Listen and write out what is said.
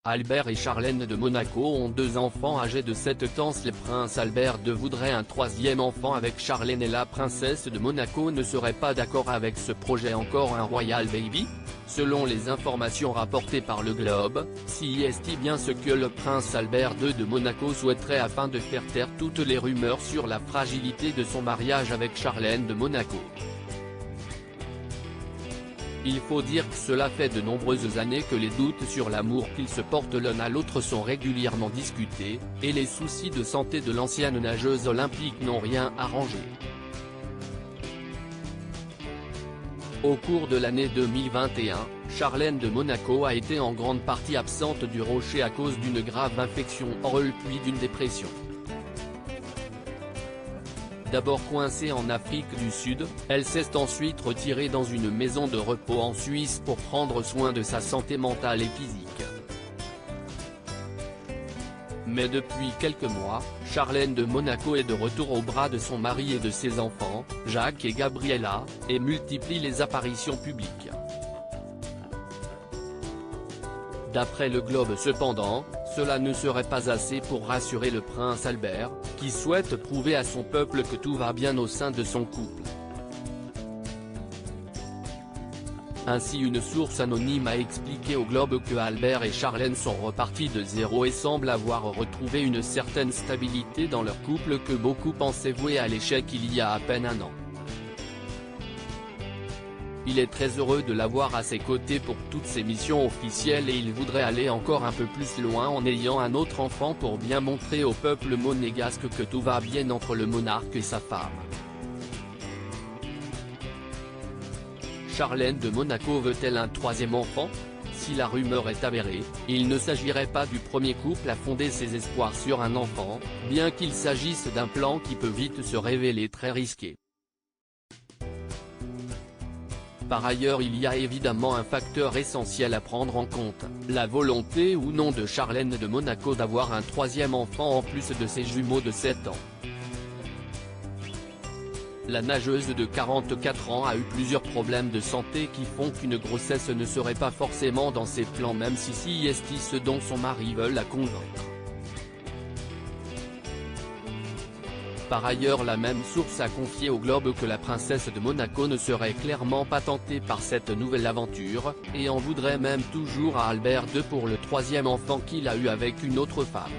Albert et Charlène de Monaco ont 2 enfants âgés de 7 ans. Le prince Albert II voudrait un 3e enfant avec Charlène et la princesse de Monaco ne serait pas d'accord avec ce projet. Encore un royal baby? Selon les informations rapportées par le Globe, CIST bien ce que le prince Albert II de Monaco souhaiterait afin de faire taire toutes les rumeurs sur la fragilité de son mariage avec Charlène de Monaco. Il faut dire que cela fait de nombreuses années que les doutes sur l'amour qu'ils se portent l'un à l'autre sont régulièrement discutés, et les soucis de santé de l'ancienne nageuse olympique n'ont rien arrangé. Au cours de l'année 2021, Charlène de Monaco a été en grande partie absente du rocher à cause d'une grave infection orale puis d'une dépression. D'abord coincée en Afrique du Sud, elle s'est ensuite retirée dans une maison de repos en Suisse pour prendre soin de sa santé mentale et physique. Mais depuis quelques mois, Charlène de Monaco est de retour aux bras de son mari et de ses enfants, Jacques et Gabriella, et multiplie les apparitions publiques. D'après le Globe cependant, cela ne serait pas assez pour rassurer le prince Albert, qui souhaite prouver à son peuple que tout va bien au sein de son couple. Ainsi une source anonyme a expliqué au Globe que Albert et Charlène sont repartis de zéro et semblent avoir retrouvé une certaine stabilité dans leur couple que beaucoup pensaient voué à l'échec il y a à peine un an. Il est très heureux de l'avoir à ses côtés pour toutes ses missions officielles et il voudrait aller encore un peu plus loin en ayant un autre enfant pour bien montrer au peuple monégasque que tout va bien entre le monarque et sa femme. Charlène de Monaco veut-elle un 3e enfant? Si la rumeur est avérée, il ne s'agirait pas du premier couple à fonder ses espoirs sur un enfant, bien qu'il s'agisse d'un plan qui peut vite se révéler très risqué. Par ailleurs il y a évidemment un facteur essentiel à prendre en compte, la volonté ou non de Charlène de Monaco d'avoir un 3e enfant en plus de ses jumeaux de 7 ans. La nageuse de 44 ans a eu plusieurs problèmes de santé qui font qu'une grossesse ne serait pas forcément dans ses plans même si CIST ce dont son mari veut la convaincre. Par ailleurs la même source a confié au Globe que la princesse de Monaco ne serait clairement pas tentée par cette nouvelle aventure, et en voudrait même toujours à Albert II pour le 3e enfant qu'il a eu avec une autre femme.